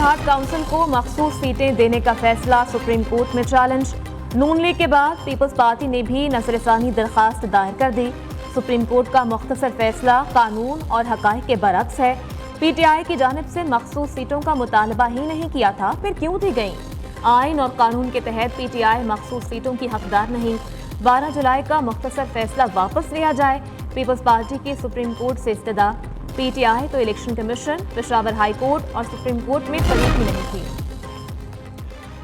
इत्तेहाद council को मखसूस सीटें देने का फैसला सुप्रीम कोर्ट में चैलेंज। नून लीग के बाद पीपल्स पार्टी ने भी नजरसानी दरखास्त दायर कर दी। सुप्रीम कोर्ट का मुख्तसर फैसला कानून और हकाइक के बरक्स है। पीटीआई की जानिब से मखसूस सीटों का मुतालबा ही नहीं किया था, फिर क्यों दी गई? आइन और कानून के तहत पीटीआई मखसूस सीटों की हकदार नहीं। 12 जुलाई का मुख्तसर फैसला वापस लिया जाए, पीपल्स पार्टी की सुप्रीम कोर्ट से इस्तदा। पीटीआई तो election commission, Peshawar high court और सुप्रीम कोर्ट में शरीक ही नहीं थी।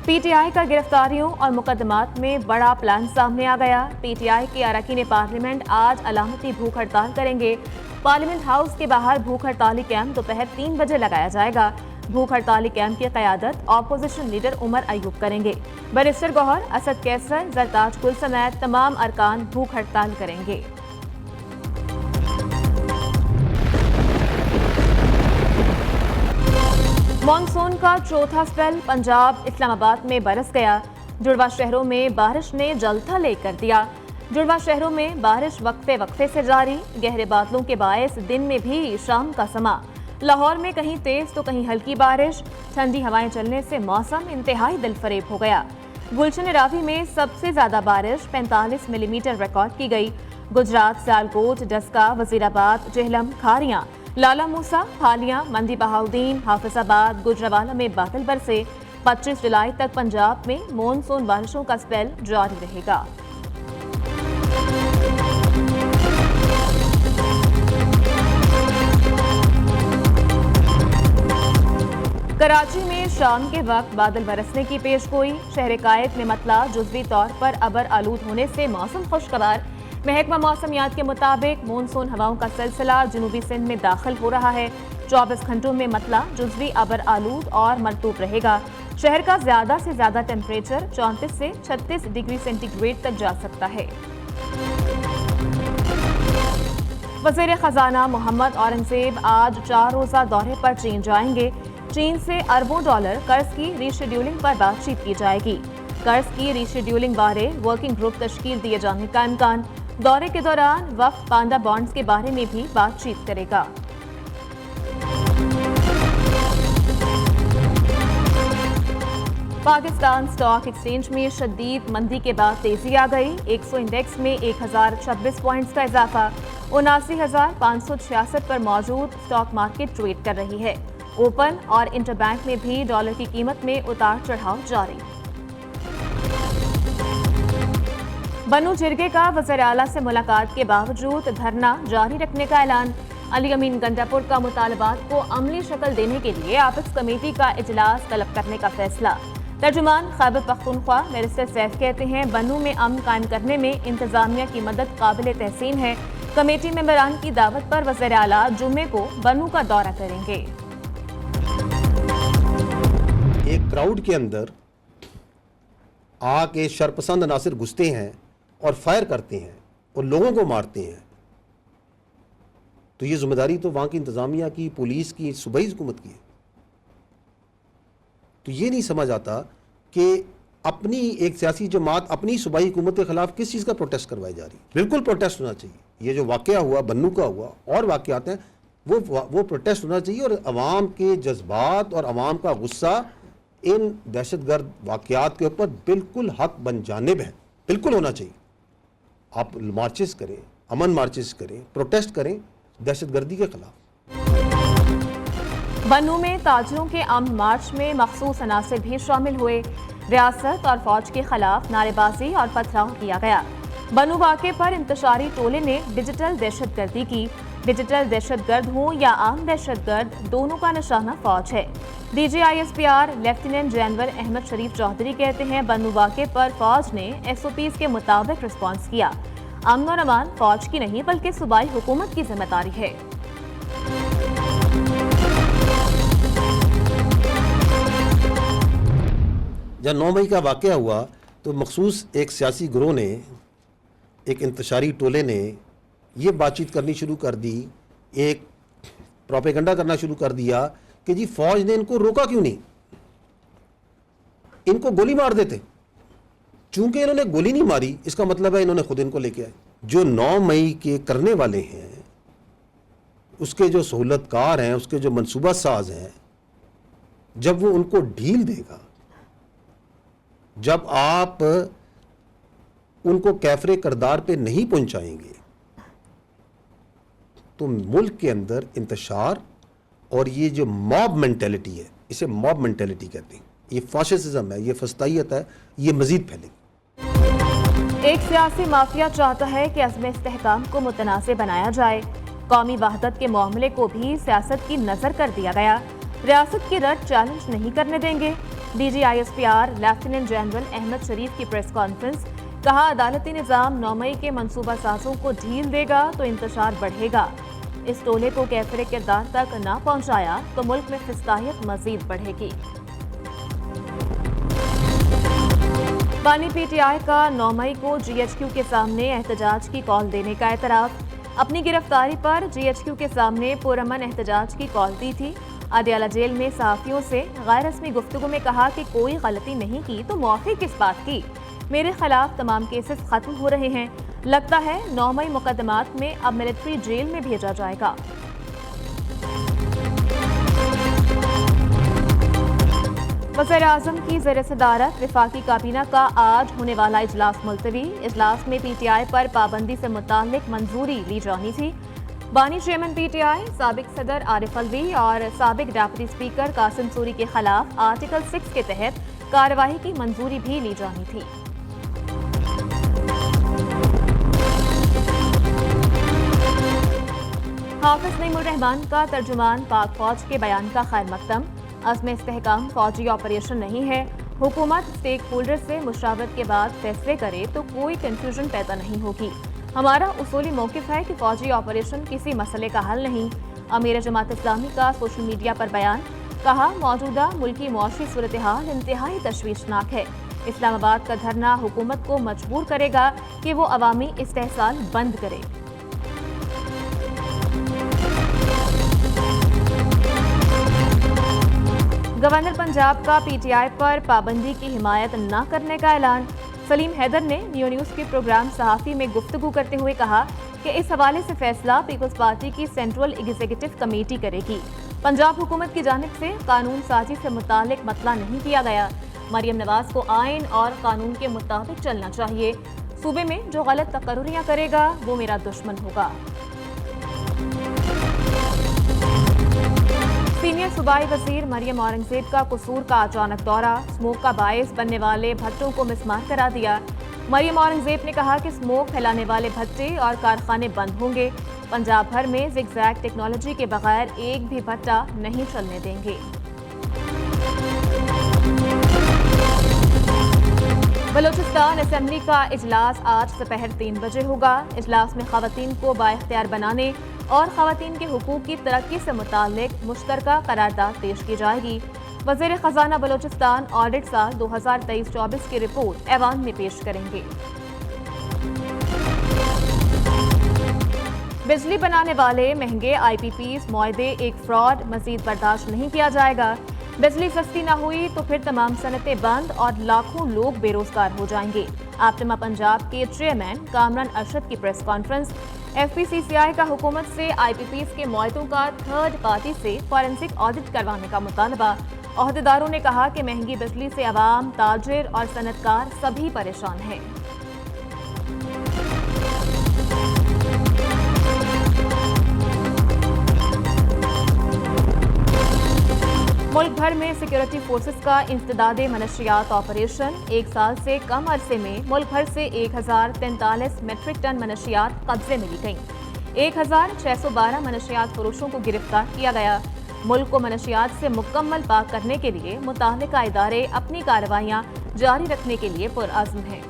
पीटीआई का गिरफ्तारियों और मुकदमात में बड़ा प्लान सामने आ गया। पीटीआई के अरकान पार्लियामेंट आज अलामती भूख हड़ताल करेंगे। पार्लियामेंट हाउस के बाहर भूख हड़ताली कैंप दोपहर 3 बजे लगाया जाएगा। भूख हड़ताली कैंप की क़यादत ऑपोजिशन लीडर उमर अयूब करेंगे। बैरिस्टर गौहर, असद कैसर, जरताज कुल समेत तमाम अरकान भूख हड़ताल करेंगे। मॉनसून का चौथा स्पेल पंजाब इस्लामाबाद में बरस गया। जुड़वा शहरों में बारिश ने जलथा लेकर दिया। जुड़वा शहरों में बारिश वक्फे वक्फे से जारी। गहरे बादलों के बायस दिन में भी शाम का समा। लाहौर में कहीं तेज तो कहीं हल्की बारिश। ठंडी हवाएं चलने से मौसम इंतहाई दिलफरेब हो गया। गुलशन रावी में सबसे ज्यादा बारिश 45 मिलीमीटर रिकॉर्ड की गई। गुजरात, सियालकोट, डस्का, वजीराबाद, जेहलम, खारियां, लाला मूसा, हालिया, मंडी बहाउद्दीन, हाफिजाबाद, गुजरावाला में बादल बरसे। 25 जुलाई तक पंजाब में मॉनसून बारिशों का स्पेल जारी रहेगा। कराची में शाम के वक्त बादल बरसने की पेशगोई। शहर कायद में मतला जुज़वी तौर पर अबर आलूद होने से मौसम खुशगवार। महकमा मौसमियात के मुताबिक मॉनसून हवाओं का सिलसिला जनूबी सिंध में दाखिल हो रहा है। 24 घंटों में मतला जुज़वी अबर आलूद और मरतूब रहेगा। शहर का ज्यादा से ज्यादा टेम्परेचर 34 से 36 डिग्री सेंटीग्रेड तक जा सकता है। वज़ीर खजाना मोहम्मद औरंगजेब आज 4 रोज़ा दौरे पर चीन जाएंगे। चीन से अरबों डॉलर कर्ज की रीशेड्यूलिंग पर बातचीत की जाएगी। कर्ज की रीशेड्यूलिंग बारे वर्किंग ग्रुप तश्कील दिए जाने का इम्कान। दौरे के दौरान वक्त पांडा बॉन्ड्स के बारे में भी बातचीत करेगा। पाकिस्तान स्टॉक एक्सचेंज में शदीद मंदी के बाद तेजी आ गई। 100 इंडेक्स में 1026 पॉइंट्स का इजाफा। 79,566 पर मौजूद स्टॉक मार्केट ट्रेड कर रही है। ओपन और इंटरबैंक में भी डॉलर की कीमत में उतार चढ़ाव जारी। बन्नू जिरगे का वज़ीर आला से मुलाकात के बावजूद धरना जारी रखने का ऐलान। अली अमीन गंडापुर का मुतालबात को अमली शक्ल देने के लिए एपेक्स कमेटी का इजलास तलब करने का फैसला। तर्जुमान खैबर पख्तूनख्वा बैरिस्टर सैफ कहते हैं बन्नू में अमन कायम करने में इंतजामिया की मदद काबिल तहसीन है। कमेटी मेंबरान की दावत पर वज़ीर आला जुम्मे को बन्नू का दौरा करेंगे। एक क्राउड के अंदर आके शरपसंद अनासिर घुसते हैं और फायर करते हैं और लोगों को मारते हैं, तो ये जिम्मेदारी तो वहाँ की इंतज़ामिया की, पुलिस की, सूबाई हुकूमत की है। तो ये नहीं समझ आता कि अपनी एक सियासी जमात अपनी सूबाई हुकूमत के खिलाफ किस चीज़ का प्रोटेस्ट करवाई जा रही है। बिल्कुल प्रोटेस्ट होना चाहिए। ये जो वाक़या हुआ, बन्नू का हुआ और वाक़यात हैं, वो प्रोटेस्ट होना चाहिए और अवाम के जज्बात और अवाम का गुस्सा इन दहशतगर्द वाक़यात के ऊपर बिल्कुल हक बन जानिब है, बिल्कुल होना चाहिए। आप मार्चेस करें, अमन मार्चेस करें, प्रोटेस्ट करें दहशतगर्दी के खिलाफ। बन्नू में ताजिरों के अमन मार्च में मखसूस अनासिर भी शामिल हुए। रियासत और फौज के खिलाफ नारेबाजी और पथराव किया गया। बन्नू वाक़े पर इंतशारी टोले ने डिजिटल दहशतगर्दी की। डिजिटल दहशतगर्द हो या आम दहशतगर्द, दोनों का निशाना फौज है। DGISPR लेफ्टिनेंट जनरल अहमद शरीफ चौधरी कहते हैं बन्नू वाक़े पर फौज ने SOPs के मुताबिक रिस्पॉन्स किया। अमन और अमान फौज की नहीं बल्कि सूबाई हुकूमत की जिम्मेदारी है। जब 9 मई का वाक़या हुआ तो मखसूस एक सियासी गिरोह ने, एक इंतशारी टोले ने ये बातचीत करनी शुरू कर दी, एक प्रोपेगेंडा करना शुरू कर दिया कि जी फौज ने इनको रोका क्यों नहीं, इनको गोली मार देते। चूंकि इन्होंने गोली नहीं मारी इसका मतलब है इन्होंने खुद इनको लेके आए। जो 9 मई के करने वाले हैं, उसके जो सहूलतकार हैं, उसके जो मनसूबा साज हैं, जब वो उनको ढील देगा, जब आप उनको कैफरे करदार पे नहीं पहुंचाएंगे, तो मुल्क के अंदर इंतशार और ये जो मॉब मेंटेलिटी है, इसे मॉब मेंटेलिटी कहते हैं, ये फाशिज्म है, ये फस्तायत है, ये मजीद फैलेगी। एक सियासी माफिया चाहता है कि अज़्म इस्तेहकाम को मुतनाज़ बनाया जाए। कौमी वहदत के मामले को भी सियासत की नजर कर दिया गया। रियासत की रट चैलेंज नहीं करने देंगे। DGISPR लेफ्टिनेंट जनरल अहमद शरीफ की प्रेस कॉन्फ्रेंस, कहा अदालती निज़ाम 9 मई के मनसूबा साजों को ढील देगा तो इंतशार बढ़ेगा। इस टोले को कैफरे किरदार तक न पहुंचाया तो मुल्क में फिस्ताहियत मजीद बढ़ेगी। बानी PTI का 9 मई को GHQ के सामने एहतजाज की कॉल देने का एतराफ़। अपनी गिरफ्तारी पर GHQ के सामने पुरअमन एहतजाज की कॉल दी थी। अदियाला जेल में सहाफ़ियों से गैर रस्मी गुफ्तगू में कहा कि कोई गलती नहीं की तो मौक़िफ़ किस बात की, मेरे खिलाफ तमाम केसेस खत्म हो रहे हैं। लगता है 9 मई मुकदमात में अब मिलिट्री जेल में भेजा जाएगा। वज़ीर-ए-आज़म की ज़ेर सदारत वफाकी काबीना का आज होने वाला इजलास मुलतवी। इजलास में PTI पर पाबंदी से मुताल्लिक मंजूरी ली जानी थी। बानी चेयरमैन PTI साबिक सदर आरिफ अलवी और साबिक डेप्यूटी स्पीकर कासिम सूरी के खिलाफ आर्टिकल 6 के तहत कार्रवाई की मंजूरी भी ली जानी थी। हाफिज नईमुर रहमान का तर्जुमान पाक फौज के बयान का खैर मकदम। अज़्म इस्तेहकाम फौजी ऑपरेशन नहीं है। हुकूमत स्टेक होल्डर से मुशावरत के बाद फैसले करे तो कोई कंफ्यूजन पैदा नहीं होगी। हमारा उसूली मौक़िफ़ है कि फौजी ऑपरेशन किसी मसले का हल नहीं। अमीर जमात इस्लामी का सोशल मीडिया पर बयान, कहा मौजूदा मुल्की मुआशी सूरत हाल इंतहाई तशवीशनाक है। इस्लामाबाद का धरना हुकूमत को मजबूर करेगा कि वो अवामी इस्तेहसाल बंद करे। गवर्नर पंजाब का PTI पर पाबंदी की हिमायत न करने का ऐलान। सलीम हैदर ने न्यू न्यूज़ के प्रोग्राम सहाफ़ी में गुफ्तगू करते हुए कहा कि इस हवाले से फैसला पीपल्स पार्टी की सेंट्रल एग्जीक्यूटिव कमेटी करेगी। पंजाब हुकूमत की जानिब से कानून साजी से मुतालिक मतला नहीं किया गया। मरियम नवाज को आइन और कानून के मुताबिक चलना चाहिए। सूबे में जो गलत तकर्रियां करेगा वो मेरा दुश्मन होगा। सीनियर सूबाई वजीर मरियम औरंगजेब का कसूर का अचानक दौरा, स्मोक का बायस बनने वाले भट्टों को मिसमार करा दिया। मरियम औरंगजेब ने कहा कि स्मोक फैलाने वाले भट्टे और कारखाने बंद होंगे। पंजाब भर में ज़िगज़ैग टेक्नोलॉजी के बगैर एक भी भट्टा नहीं चलने देंगे। बलूचिस्तान असेंबली का इजलास आज दोपहर 3 बजे होगा। इजलास में ख़वातीन को बाइख्तियार बनाने और ख़वातीन के हुकूक की तरक्की से मुताल्लिक मुश्तरका करारदाद पेश की जाएगी। वज़ीर ख़जाना बलूचिस्तान ऑडिट साल 2023-24 की रिपोर्ट ऐवान में पेश करेंगे। बिजली बनाने वाले महंगे IPPs मुआहदे एक फ्रॉड, मजीद बर्दाश्त नहीं किया जाएगा। बिजली सस्ती न हुई तो फिर तमाम सनतें बंद और लाखों लोग बेरोजगार हो जाएंगे। आपटमा पंजाब के चेयरमैन कामरान अरशद की प्रेस कॉन्फ्रेंस। FPCCI का हुकूमत से IPPs के मुआहदों का थर्ड पार्टी से फॉरेंसिक ऑडिट करवाने का मुतालबा। ओहदेदारों ने कहा कि महंगी बिजली से अवाम, ताजिर और सनतकार सभी परेशान हैं। मुल्क भर में सिक्योरिटी फोर्सेस का इंसदादे मनशियात ऑपरेशन। एक साल से कम अरसे में मुल्क भर से 1043 मेट्रिक टन मनशियात कब्जे में ली गईं। 1612 मनशियात फरोशों को गिरफ्तार किया गया। मुल्क को मनशियात से मुकम्मल पाक करने के लिए मुताल्लिका इदारे अपनी कार्रवाइयां जारी रखने के लिए पुरअज़्म हैं।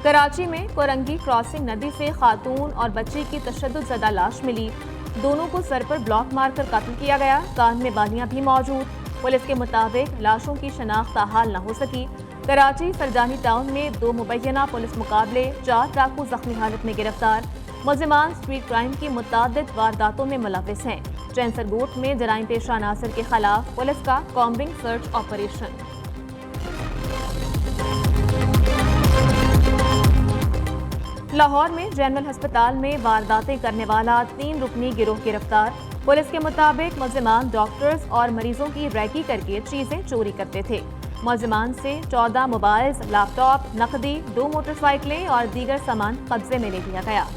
कराची में कोरंगी क्रॉसिंग नदी से खातून और बच्ची की तशद्दुदज़दा लाश मिली। दोनों को सर पर ब्लॉक मारकर कत्ल किया गया। कान में बालियां भी मौजूद। पुलिस के मुताबिक लाशों की शनाख्त हाल न हो सकी। कराची सरजानी टाउन में 2 मुबैना पुलिस मुकाबले, 4 डाकू जख्मी हालत में गिरफ्तार। मुल्ज़िमान स्ट्रीट क्राइम की मुतअद्दिद वारदातों में मुलव्विस हैं। चैंसरगोट में जराइम पेशा अनासर के खिलाफ पुलिस का कॉम्बिंग सर्च ऑपरेशन। लाहौर में जनरल अस्पताल में वारदातें करने वाला 3 रुकनी गिरोह गिरफ्तार। पुलिस के मुताबिक मुलजिमान डॉक्टर्स और मरीजों की रैकी करके चीजें चोरी करते थे। मुलजिमान से 14 मोबाइल्स, लैपटॉप, नकदी, 2 मोटरसाइकिलें और दीगर सामान कब्जे में ले लिया गया।